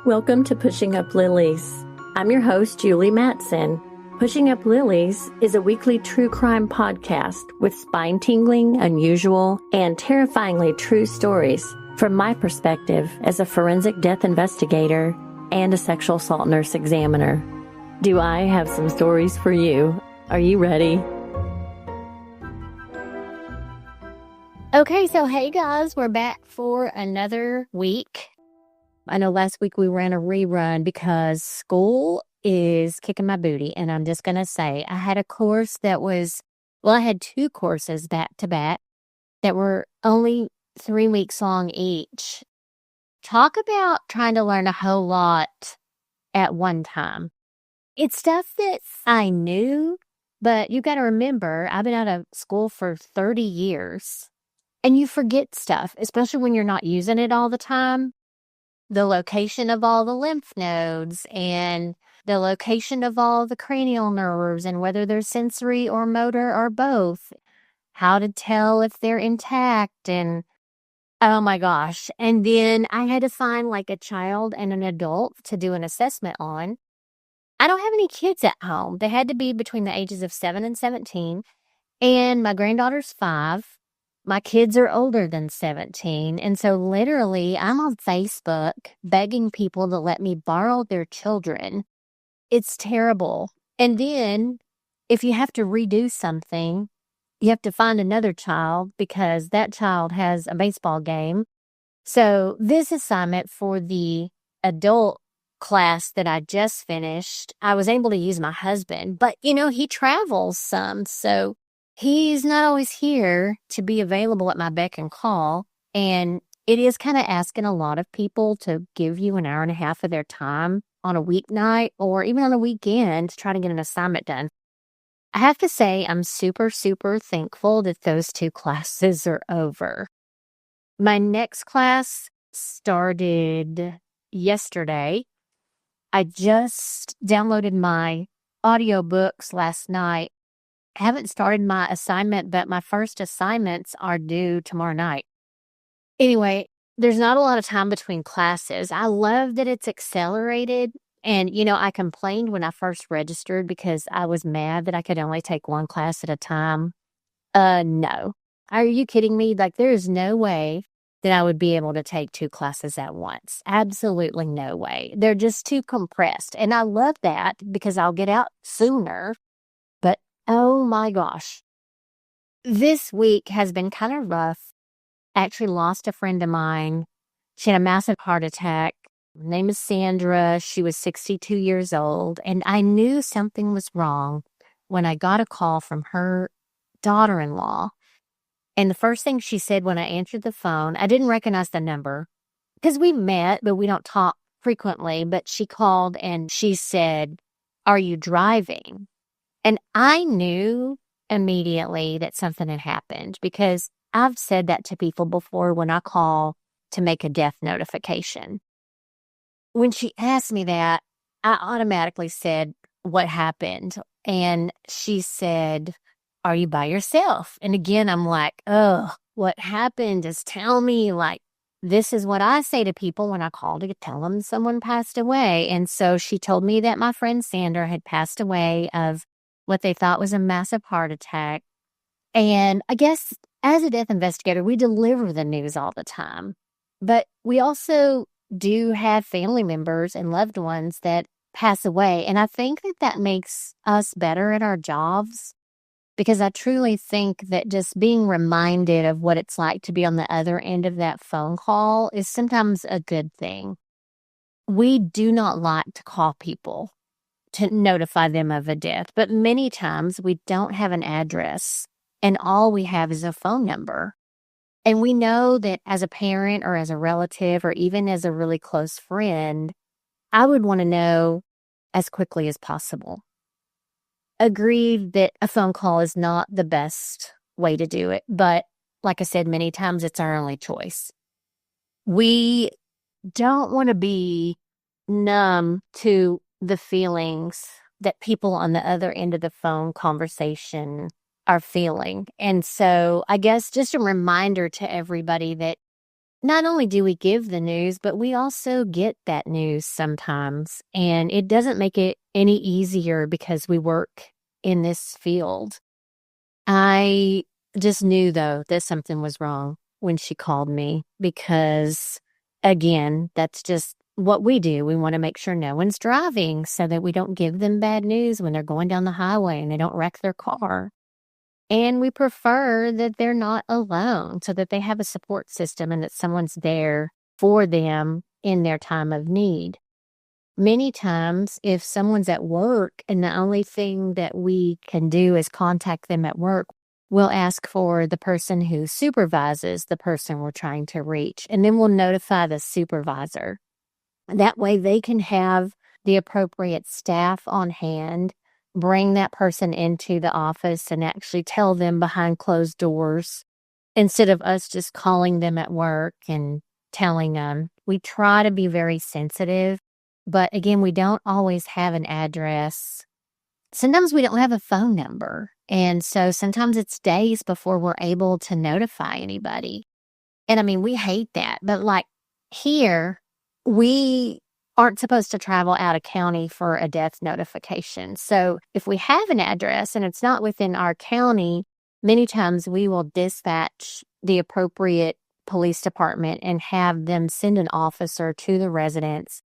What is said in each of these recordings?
Welcome to Pushing Up Lilies. I'm your host, Julie Mattson. Pushing Up Lilies is a weekly true crime podcast with spine-tingling, unusual, and terrifyingly true stories from my perspective as a forensic death investigator and a sexual assault nurse examiner. Do I have some stories for you? Are you ready? Okay, so hey guys, we're back for another week. I know last week we ran a rerun because school is kicking my booty, and I'm just going to say I had a course I had two courses back to back that were only 3 weeks long each. Talk about trying to learn a whole lot at one time. It's stuff that I knew, but you got to remember, I've been out of school for 30 years. And you forget stuff, especially when you're not using it all the time. The location of all the lymph nodes and the location of all the cranial nerves and whether they're sensory or motor or both. How to tell if they're intact and oh my gosh. And then I had to find like a child and an adult to do an assessment on. I don't have any kids at home. They had to be between the ages of 7 and 17. And my granddaughter's 5. My kids are older than 17, and so literally I'm on Facebook begging people to let me borrow their children. It's terrible. And then if you have to redo something, you have to find another child because that child has a baseball game. So this assignment for the adult class that I just finished, I was able to use my husband, but he travels some, so he's not always here to be available at my beck and call, and it is kind of asking a lot of people to give you an hour and a half of their time on a weeknight or even on a weekend to try to get an assignment done. I have to say I'm super, super thankful that those 2 classes are over. My next class started yesterday. I just downloaded my audiobooks last night. I haven't started my assignment, but my first assignments are due tomorrow night. Anyway, there's not a lot of time between classes. I love that it's accelerated. And, I complained when I first registered because I was mad that I could only take 1 class at a time. No. Are you kidding me? Like, there is no way that I would be able to take 2 classes at once. Absolutely no way. They're just too compressed. And I love that because I'll get out sooner. But oh my gosh. This week has been kind of rough. I actually lost a friend of mine. She had a massive heart attack. Her name is Sandra. She was 62 years old. And I knew something was wrong when I got a call from her daughter-in-law. And the first thing she said when I answered the phone, I didn't recognize the number because we met, but we don't talk frequently. But she called and she said, "Are you driving?" And I knew immediately that something had happened because I've said that to people before when I call to make a death notification. When she asked me that, I automatically said, "What happened?" And she said, "Are you by yourself?" And again, I'm like, "Oh, what happened? Just tell me." Like, this is what I say to people when I call to tell them someone passed away. And so she told me that my friend Sandra had passed away of what they thought was a massive heart attack. And I guess as a death investigator, we deliver the news all the time. But we also do have family members and loved ones that pass away. And I think that makes us better at our jobs because I truly think that just being reminded of what it's like to be on the other end of that phone call is sometimes a good thing. We do not like to call people to notify them of a death, but many times we don't have an address and all we have is a phone number. And we know that as a parent or as a relative or even as a really close friend, I would want to know as quickly as possible. Agreed that a phone call is not the best way to do it, but like I said many times, it's our only choice. We don't want to be numb to the feelings that people on the other end of the phone conversation are feeling. And so I guess just a reminder to everybody that not only do we give the news, but we also get that news sometimes. And it doesn't make it any easier because we work in this field. I just knew, though, that something was wrong when she called me because, again, that's just what we do. We want to make sure no one's driving so that we don't give them bad news when they're going down the highway and they don't wreck their car. And we prefer that they're not alone so that they have a support system and that someone's there for them in their time of need. Many times, if someone's at work and the only thing that we can do is contact them at work, we'll ask for the person who supervises the person we're trying to reach, and then we'll notify the supervisor. That way they can have the appropriate staff on hand, bring that person into the office and actually tell them behind closed doors instead of us just calling them at work and telling them. We try to be very sensitive, but again, we don't always have an address. Sometimes we don't have a phone number. And so sometimes it's days before we're able to notify anybody. And I mean, we hate that. But like here, we aren't supposed to travel out of county for a death notification. So if we have an address and it's not within our county, many times we will dispatch the appropriate police department and have them send an officer to the residence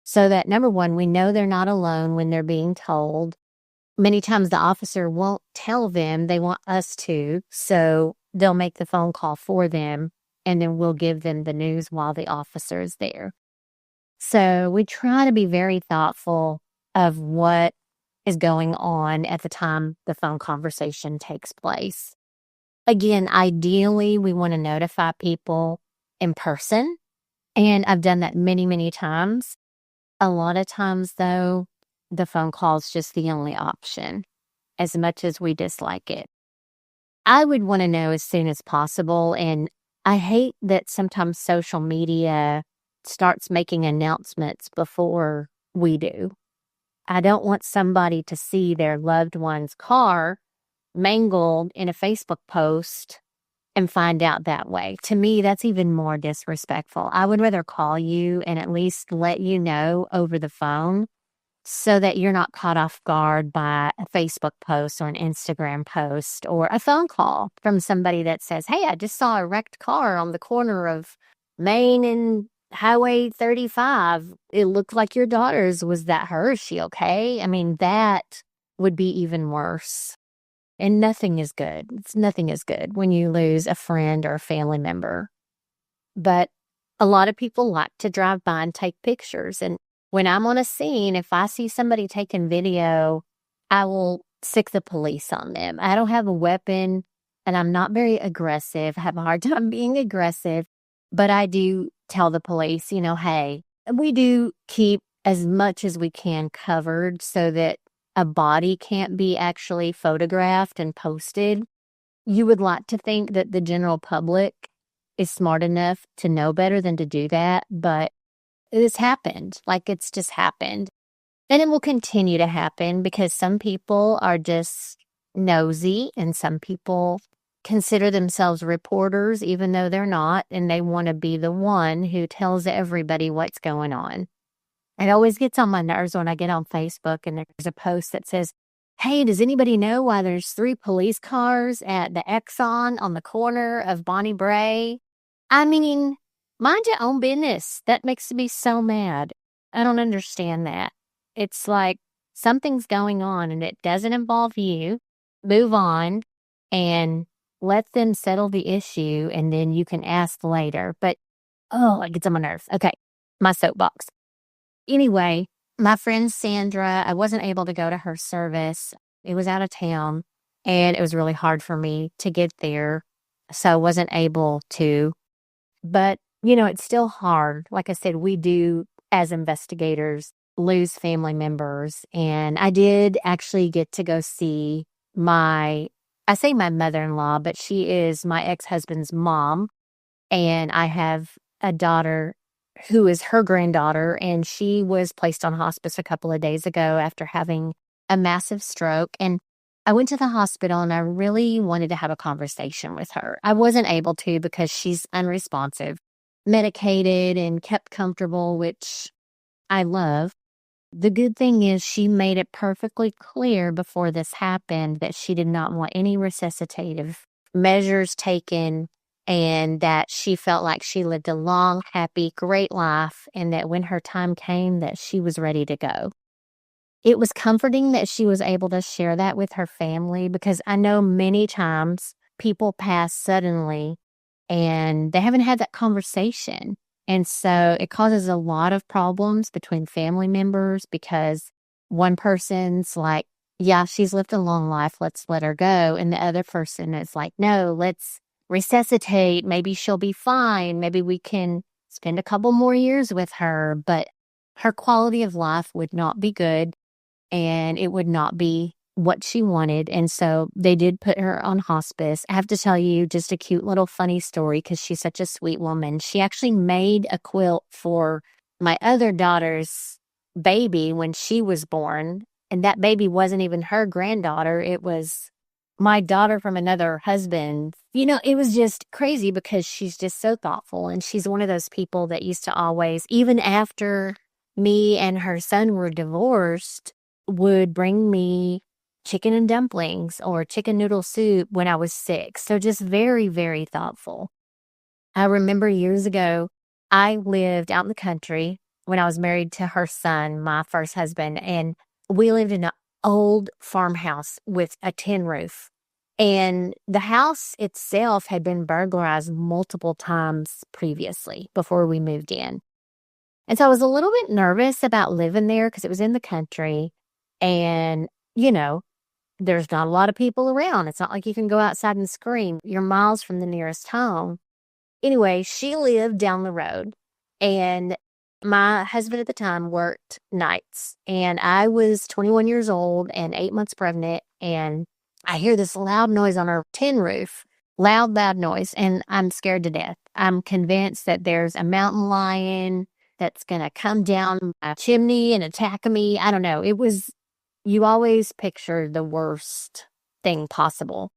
so that, number one, we know they're not alone when they're being told. Many times the officer won't tell them, they want us to, so they'll make the phone call for them, and then we'll give them the news while the officer is there. So we try to be very thoughtful of what is going on at the time the phone conversation takes place. Again, ideally, we want to notify people in person, and I've done that many, many times. A lot of times, though, the phone call is just the only option, as much as we dislike it. I would want to know as soon as possible, and I hate that sometimes social media starts making announcements before we do. I don't want somebody to see their loved one's car mangled in a Facebook post and find out that way. To me, that's even more disrespectful. I would rather call you and at least let you know over the phone so that you're not caught off guard by a Facebook post or an Instagram post or a phone call from somebody that says, hey, I just saw a wrecked car on the corner of Main and Highway 35. It looked like your daughter's. Was that her? Is she okay? I mean, that would be even worse. And nothing is good. Nothing is good when you lose a friend or a family member. But a lot of people like to drive by and take pictures. And when I'm on a scene, if I see somebody taking video, I will sick the police on them. I don't have a weapon and I'm not very aggressive. I have a hard time being aggressive, but I do tell the police, hey, we do keep as much as we can covered so that a body can't be actually photographed and posted. You would like to think that the general public is smart enough to know better than to do that, but it's happened. It's just happened. And it will continue to happen because some people are just nosy and some people consider themselves reporters even though they're not, and they want to be the one who tells everybody what's going on. It always gets on my nerves when I get on Facebook and there's a post that says, hey, does anybody know why there's 3 police cars at the Exxon on the corner of Bonnie Bray? I mean, mind your own business. That makes me so mad. I don't understand that. It's like something's going on and it doesn't involve you. Move on and let them settle the issue and then you can ask later. But, it gets on my nerves. Okay, my soapbox. Anyway, my friend Sandra, I wasn't able to go to her service. It was out of town and it was really hard for me to get there. So I wasn't able to. But, it's still hard. Like I said, we do, as investigators, lose family members. And I did actually get to go see my mother-in-law, but she is my ex-husband's mom. And I have a daughter who is her granddaughter, and she was placed on hospice a couple of days ago after having a massive stroke. And I went to the hospital and I really wanted to have a conversation with her. I wasn't able to because she's unresponsive. medicated and kept comfortable, which I love. The good thing is she made it perfectly clear before this happened that she did not want any resuscitative measures taken, and that she felt like she lived a long, happy, great life, and that when her time came that she was ready to go. It was comforting that she was able to share that with her family, because I know many times people pass suddenly and they haven't had that conversation. And so it causes a lot of problems between family members, because one person's like, yeah, she's lived a long life, let's let her go. And the other person is like, no, let's resuscitate. Maybe she'll be fine. Maybe we can spend a couple more years with her. But her quality of life would not be good, and it would not be what she wanted. And so they did put her on hospice. I have to tell you just a cute little funny story, because she's such a sweet woman. She actually made a quilt for my other daughter's baby when she was born. And that baby wasn't even her granddaughter. It was my daughter from another husband. It was just crazy, because she's just so thoughtful. And she's one of those people that used to always, even after me and her son were divorced, would bring me chicken and dumplings or chicken noodle soup when I was sick. So just very, very thoughtful. I remember years ago, I lived out in the country when I was married to her son, my first husband, and we lived in an old farmhouse with a tin roof. And the house itself had been burglarized multiple times previously before we moved in. And so I was a little bit nervous about living there, because it was in the country. And, there's not a lot of people around. It's not like you can go outside and scream. You're miles from the nearest home. Anyway, she lived down the road, and my husband at the time worked nights, and I was 21 years old and 8 months pregnant, and I hear this loud noise on our tin roof. Loud noise, and I'm scared to death. I'm convinced that there's a mountain lion that's going to come down a chimney and attack me. I don't know. You always picture the worst thing possible.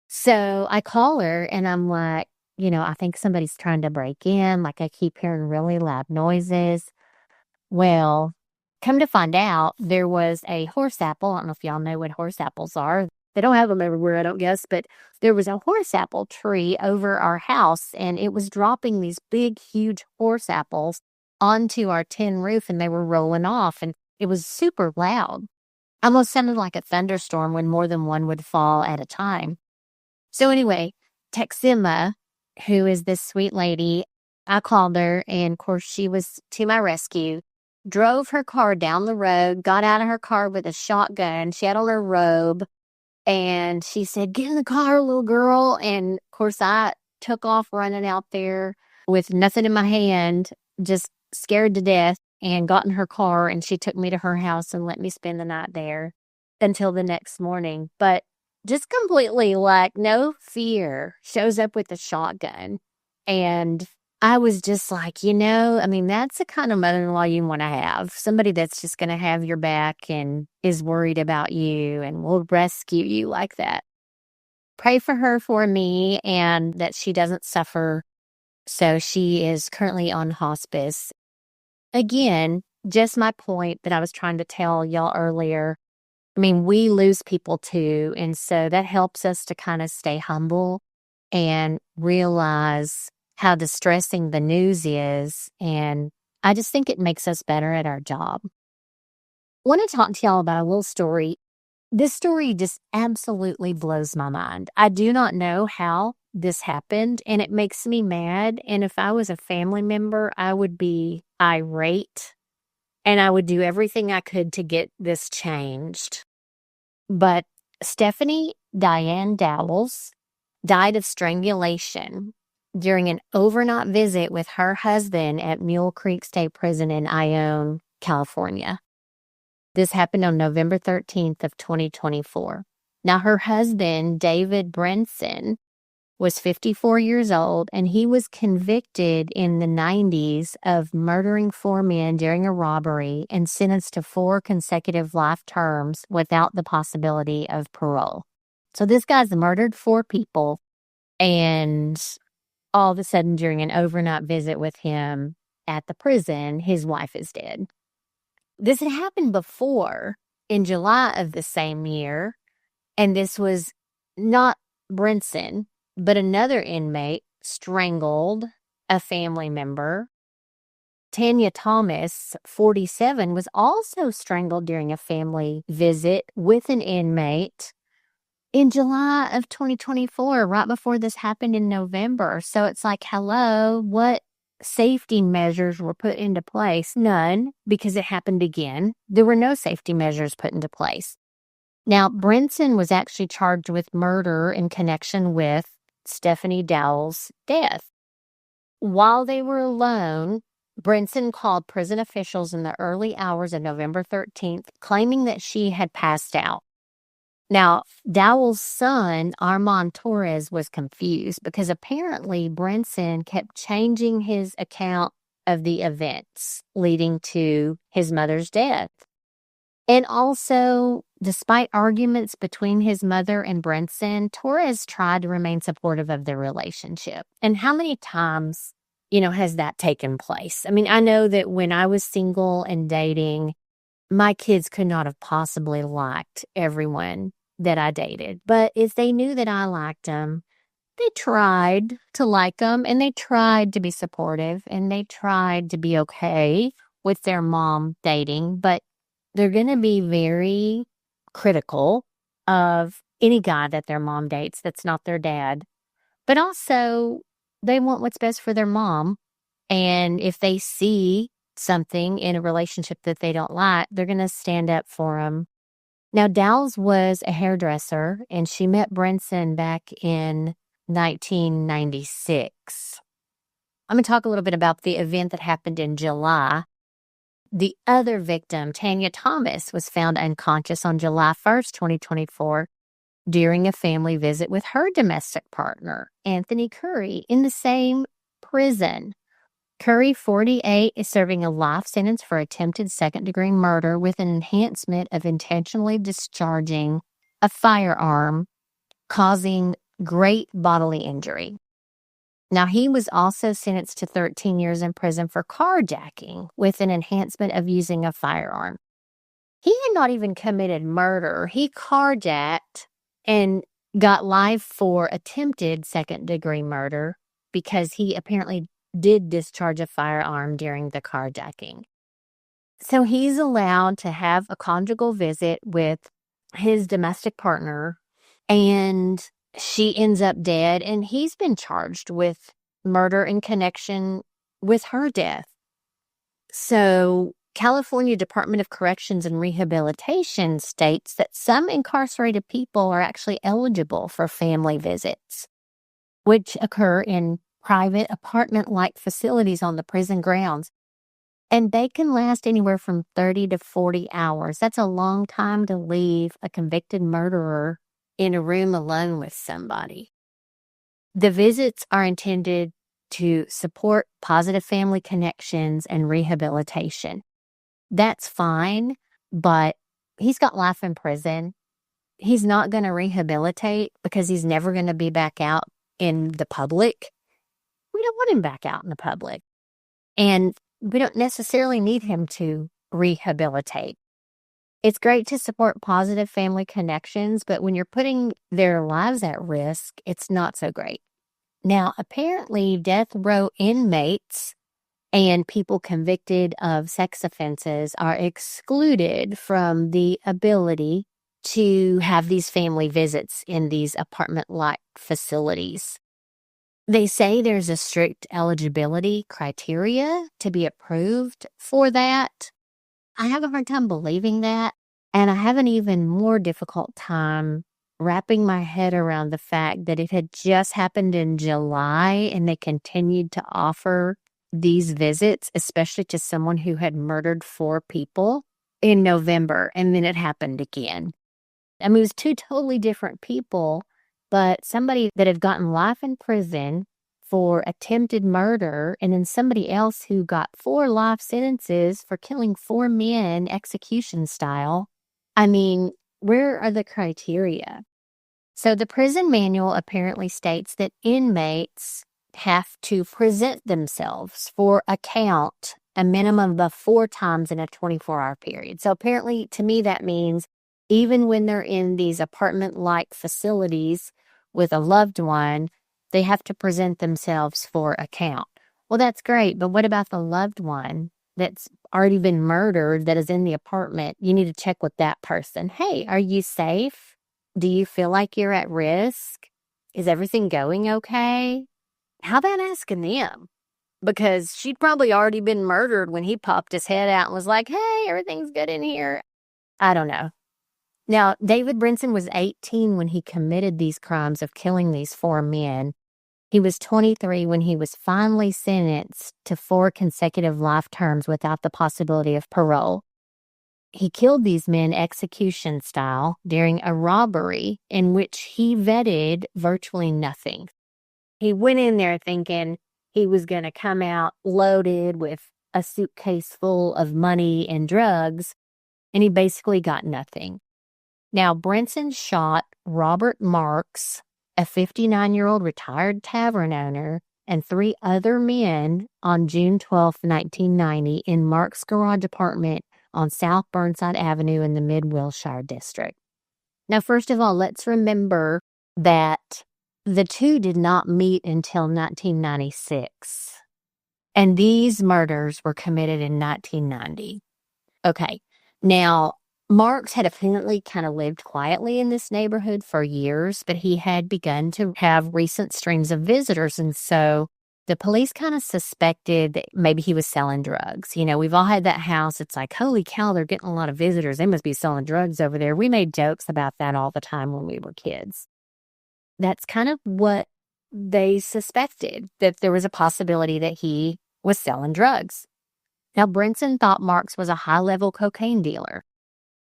So I call her and I'm like, I think somebody's trying to break in. Like, I keep hearing really loud noises. Well, come to find out, there was a horse apple. I don't know if y'all know what horse apples are. They don't have them everywhere, I don't guess, but there was a horse apple tree over our house, and it was dropping these big, huge horse apples onto our tin roof, and they were rolling off, and it was super loud. Almost sounded like a thunderstorm when more than one would fall at a time. So anyway, Texima, who is this sweet lady, I called her, and of course she was to my rescue, drove her car down the road, got out of her car with a shotgun. She had on her robe, and she said, "Get in the car, little girl." And of course I took off running out there with nothing in my hand, just scared to death, and got in her car, and she took me to her house and let me spend the night there until the next morning. But just completely like no fear, shows up with a shotgun. And I was just like, that's the kind of mother-in-law you want to have. Somebody that's just going to have your back and is worried about you and will rescue you like that. Pray for her for me, and that she doesn't suffer. So she is currently on hospice. Again, just my point that I was trying to tell y'all earlier. We lose people too. And so that helps us to kind of stay humble and realize how distressing the news is. And I just think it makes us better at our job. I want to talk to y'all about a little story. This story just absolutely blows my mind. I do not know how this happened, and it makes me mad. And if I was a family member, I would be irate, and I would do everything I could to get this changed. But Stephanie Diane Dowells died of strangulation during an overnight visit with her husband at Mule Creek State Prison in Ione, California. This happened on November 13th of 2024. Now, her husband, David Brinson, was 54 years old, and he was convicted in the 90s of murdering 4 men during a robbery and sentenced to 4 consecutive life terms without the possibility of parole. So this guy's murdered 4 people, and all of a sudden during an overnight visit with him at the prison, his wife is dead. This had happened before in July of the same year, and this was not Brinson, but another inmate strangled a family member. Tanya Thomas, 47, was also strangled during a family visit with an inmate in July of 2024, right before this happened in November. So it's like, hello, what safety measures were put into place? None, because it happened again. There were no safety measures put into place. Now, Brinson was actually charged with murder in connection with Stephanie Dowells' death. While they were alone, Brinson called prison officials in the early hours of November 13th, claiming that she had passed out. Now, Dowell's son, Armand Torres, was confused because apparently Brinson kept changing his account of the events leading to his mother's death. And also, despite arguments between his mother and Brinson, Torres tried to remain supportive of their relationship. And how many times, has that taken place? I mean, I know that when I was single and dating, my kids could not have possibly liked everyone that I dated. But if they knew that I liked them, they tried to like them, and they tried to be supportive, and they tried to be okay with their mom dating. But they're going to be very critical of any guy that their mom dates that's not their dad. But also, they want what's best for their mom. And if they see something in a relationship that they don't like, they're going to stand up for them. Now, Dowells was a hairdresser, and she met Brinson back in 1996. I'm going to talk a little bit about the event that happened in July. The other victim, Tanya Thomas, was found unconscious on July 1st, 2024, during a family visit with her domestic partner, Anthony Curry, in the same prison. Curry, 48, is serving a life sentence for attempted second-degree murder with an enhancement of intentionally discharging a firearm, causing great bodily injury. Now, he was also sentenced to 13 years in prison for carjacking with an enhancement of using a firearm. He had not even committed murder. He carjacked and got life for attempted second-degree murder because he apparently did discharge a firearm during the carjacking. So he's allowed to have a conjugal visit with his domestic partner, and she ends up dead, and he's been charged with murder in connection with her death. So California Department of Corrections and Rehabilitation states that some incarcerated people are actually eligible for family visits, which occur in private apartment-like facilities on the prison grounds. And they can last anywhere from 30 to 40 hours. That's a long time to leave a convicted murderer in a room alone with somebody. The visits are intended to support positive family connections and rehabilitation. That's fine, but he's got life in prison. He's not going to rehabilitate because he's never going to be back out in the public. We don't want him back out in the public. And we don't necessarily need him to rehabilitate. It's great to support positive family connections, but when you're putting their lives at risk, it's not so great. Now, apparently, death row inmates and people convicted of sex offenses are excluded from the ability to have these family visits in these apartment-like facilities. They say there's a strict eligibility criteria to be approved for that. I have a hard time believing that, and I have an even more difficult time wrapping my head around the fact that it had just happened in July and they continued to offer these visits, especially to someone who had murdered 4 people in November, and then it happened again. I mean, it was 2 totally different people, but somebody that had gotten life in prison for attempted murder, and then somebody else who got 4 life sentences for killing 4 men execution style. I mean, where are the criteria? So the prison manual apparently states that inmates have to present themselves for account a minimum of 4 times in a 24-hour period. So apparently, to me, that means even when they're in these apartment-like facilities with a loved one, they have to present themselves for account. Well, that's great, but what about the loved one that's already been murdered that is in the apartment? You need to check with that person. Hey, are you safe? Do you feel like you're at risk? Is everything going okay? How about asking them? Because she'd probably already been murdered when he popped his head out and was like, hey, everything's good in here. I don't know. Now, David Brinson was 18 when he committed these crimes of killing these 4 men. He was 23 when he was finally sentenced to 4 consecutive life terms without the possibility of parole. He killed these men execution style during a robbery in which he vetted virtually nothing. He went in there thinking he was going to come out loaded with a suitcase full of money and drugs, and he basically got nothing. Now, Brinson shot Robert Marks, a 59-year-old retired tavern owner, and 3 other men on June 12, 1990 in Marks' garage apartment on South Burnside Avenue in the Mid-Wilshire district. Now, first of all, let's remember that the two did not meet until 1996, and these murders were committed in 1990. Okay, now, Marks had apparently kind of lived quietly in this neighborhood for years, but he had begun to have recent streams of visitors, and so the police kind of suspected that maybe he was selling drugs. You know, we've all had that house. It's like, holy cow, they're getting a lot of visitors. They must be selling drugs over there. We made jokes about that all the time when we were kids. That's kind of what they suspected, that there was a possibility that he was selling drugs. Now, Brinson thought Marks was a high-level cocaine dealer,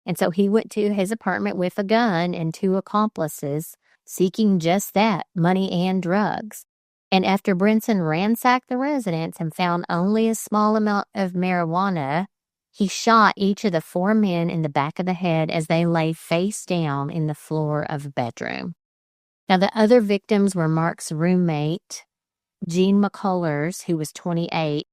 and so he went to his apartment with a gun and 2 accomplices, seeking just that, money and drugs. And after Brinson ransacked the residence and found only a small amount of marijuana, he shot each of the 4 men in the back of the head as they lay face down in the floor of a bedroom. Now, the other victims were Mark's roommate, Gene McCullers, who was 28,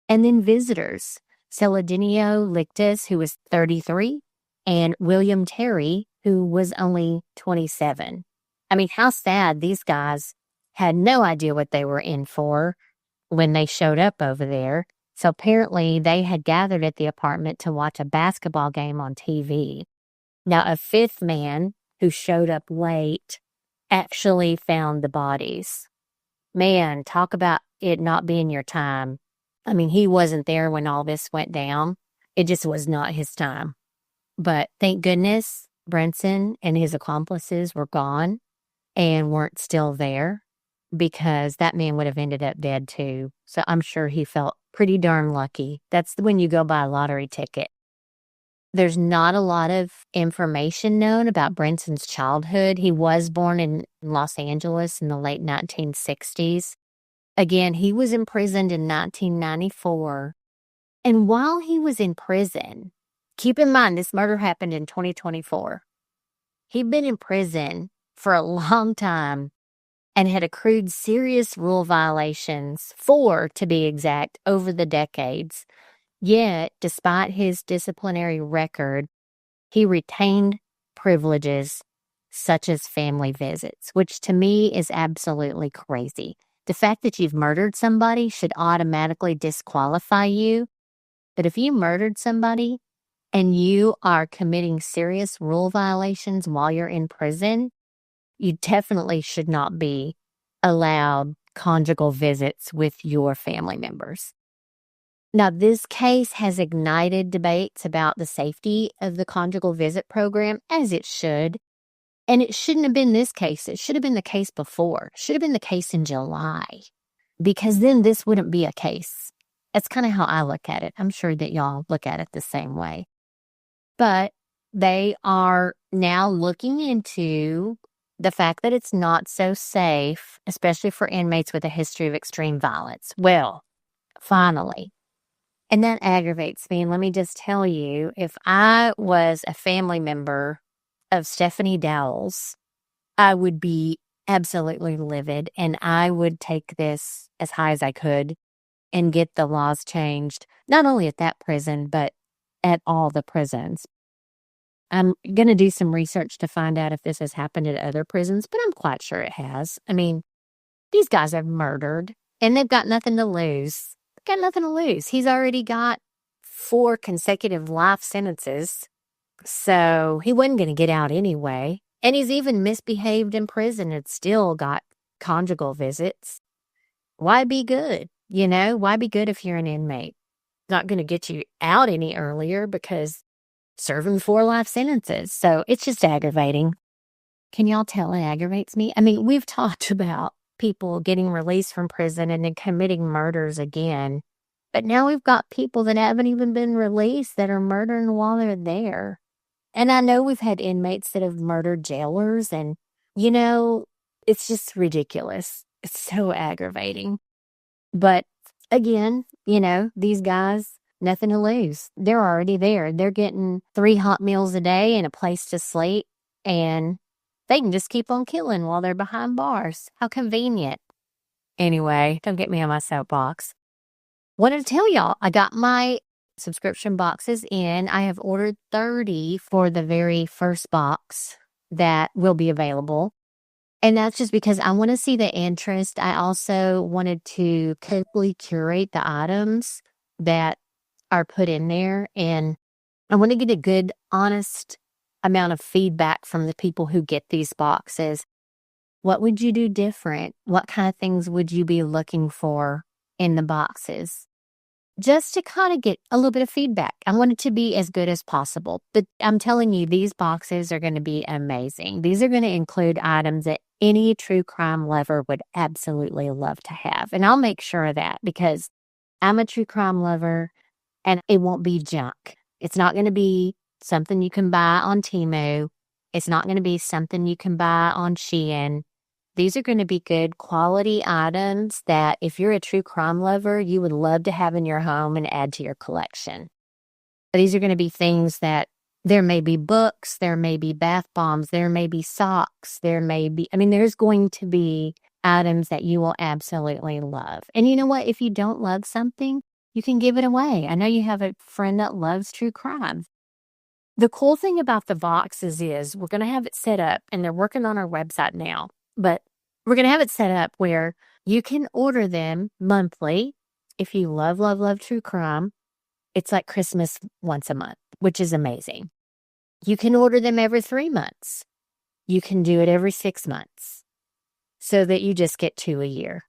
and then visitors, Celadinio Lictus, who was 33, and William Terry, who was only 27. I mean, how sad. These guys had no idea what they were in for when they showed up over there. So apparently they had gathered at the apartment to watch a basketball game on TV. Now, a 5th man who showed up late actually found the bodies. Man, talk about it not being your time. I mean, he wasn't there when all this went down. It just was not his time. But thank goodness Brinson and his accomplices were gone and weren't still there, because that man would have ended up dead too. So I'm sure he felt pretty darn lucky. That's when you go buy a lottery ticket. There's not a lot of information known about Brinson's childhood. He was born in Los Angeles in the late 1960s. Again, he was imprisoned in 1994. And while he was in prison, keep in mind this murder happened in 2024. He'd been in prison for a long time and had accrued serious rule violations, 4 to be exact, over the decades. Yet, despite his disciplinary record, he retained privileges such as family visits, which to me is absolutely crazy. The fact that you've murdered somebody should automatically disqualify you. But if you murdered somebody and you are committing serious rule violations while you're in prison, you definitely should not be allowed conjugal visits with your family members. Now, this case has ignited debates about the safety of the conjugal visit program, as it should. And it shouldn't have been this case. It should have been the case before. It should have been the case in July, because then this wouldn't be a case. That's kind of how I look at it. I'm sure that y'all look at it the same way. But they are now looking into the fact that it's not so safe, especially for inmates with a history of extreme violence. Well, finally. And that aggravates me. And let me just tell you, if I was a family member of Stephanie Dowells, I would be absolutely livid. And I would take this as high as I could and get the laws changed, not only at that prison, but at all the prisons. I'm going to do some research to find out if this has happened at other prisons, but I'm quite sure it has. I mean, these guys have murdered and they've got nothing to lose. Got nothing to lose. He's already got 4 consecutive life sentences, so he wasn't going to get out anyway. And he's even misbehaved in prison and still got conjugal visits. Why be good? Why be good if you're an inmate? Not going to get you out any earlier because serving 4 life sentences. So it's just aggravating. Can y'all tell it aggravates me? I mean, we've talked about people getting released from prison and then committing murders again. But now we've got people that haven't even been released that are murdering while they're there. And I know we've had inmates that have murdered jailers, and, it's just ridiculous. It's so aggravating. But again, these guys, nothing to lose. They're already there. They're getting 3 hot meals a day and a place to sleep, and they can just keep on killing while they're behind bars. How convenient. Anyway, don't get me on my soapbox. Wanted to tell y'all, I got my subscription boxes in. I have ordered 30 for the very first box that will be available. And that's just because I want to see the interest. I also wanted to carefully curate the items that are put in there. And I want to get a good, honest amount of feedback from the people who get these boxes. What would you do different? What kind of things would you be looking for in the boxes? Just to kind of get a little bit of feedback. I want it to be as good as possible. But I'm telling you, these boxes are going to be amazing. These are going to include items that any true crime lover would absolutely love to have. And I'll make sure of that because I'm a true crime lover and it won't be junk. It's not going to be something you can buy on Temu. It's not going to be something you can buy on Shein. These are going to be good quality items that if you're a true crime lover, you would love to have in your home and add to your collection. These are going to be things that there may be books, there may be bath bombs, there may be socks, there's going to be items that you will absolutely love. And you know what? If you don't love something, you can give it away. I know you have a friend that loves true crime. The cool thing about the boxes is we're going to have it set up, and they're working on our website now. But we're going to have it set up where you can order them monthly. If you love, love, love true crime, it's like Christmas once a month, which is amazing. You can order them every 3 months. You can do it every 6 months so that you just get 2 a year.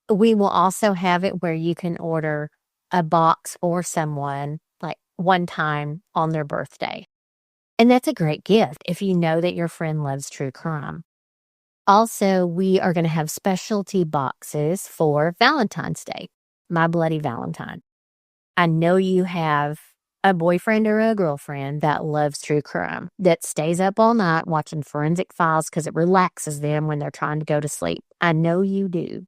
We will also have it where you can order a box for someone like one time on their birthday. And that's a great gift if you know that your friend loves true crime. Also, we are going to have specialty boxes for Valentine's Day, My Bloody Valentine. I know you have a boyfriend or a girlfriend that loves true crime, that stays up all night watching forensic files because it relaxes them when they're trying to go to sleep. I know you do.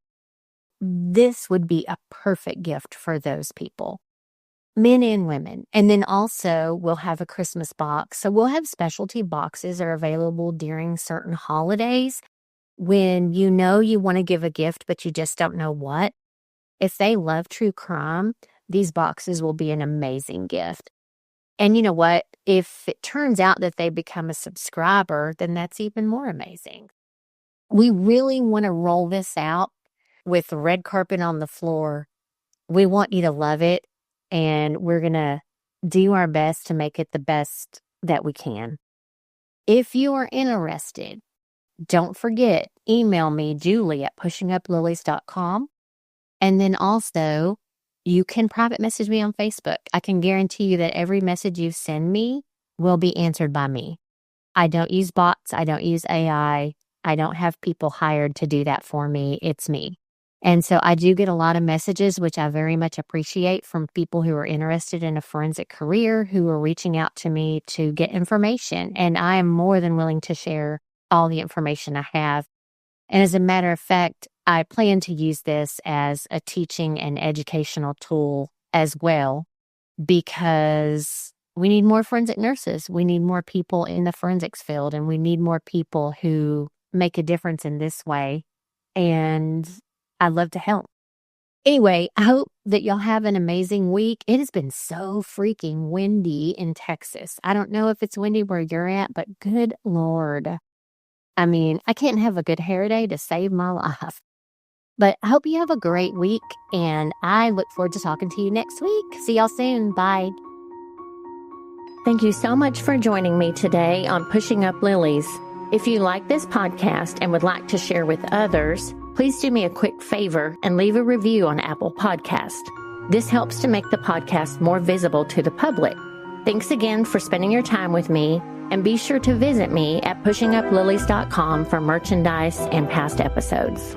This would be a perfect gift for those people, men and women. And then also we'll have a Christmas box. So we'll have specialty boxes that are available during certain holidays. When you want to give a gift, but you just don't know what, if they love true crime, these boxes will be an amazing gift. And you know what? If it turns out that they become a subscriber, then that's even more amazing. We really want to roll this out with the red carpet on the floor. We want you to love it, and we're going to do our best to make it the best that we can. If you are interested, don't forget, email me, Julie at pushinguplilies.com. And then also, you can private message me on Facebook. I can guarantee you that every message you send me will be answered by me. I don't use bots. I don't use AI. I don't have people hired to do that for me. It's me. And so I do get a lot of messages, which I very much appreciate, from people who are interested in a forensic career, who are reaching out to me to get information. And I am more than willing to share all the information I have. And as a matter of fact, I plan to use this as a teaching and educational tool as well, because we need more forensic nurses. We need more people in the forensics field, and we need more people who make a difference in this way. And I'd love to help. Anyway, I hope that y'all have an amazing week. It has been so freaking windy in Texas. I don't know if it's windy where you're at, but good Lord. I mean, I can't have a good hair day to save my life. But I hope you have a great week, and I look forward to talking to you next week. See y'all soon. Bye. Thank you so much for joining me today on Pushing Up Lilies. If you like this podcast and would like to share with others, please do me a quick favor and leave a review on Apple Podcast. This helps to make the podcast more visible to the public. Thanks again for spending your time with me, and be sure to visit me at pushinguplilies.com for merchandise and past episodes.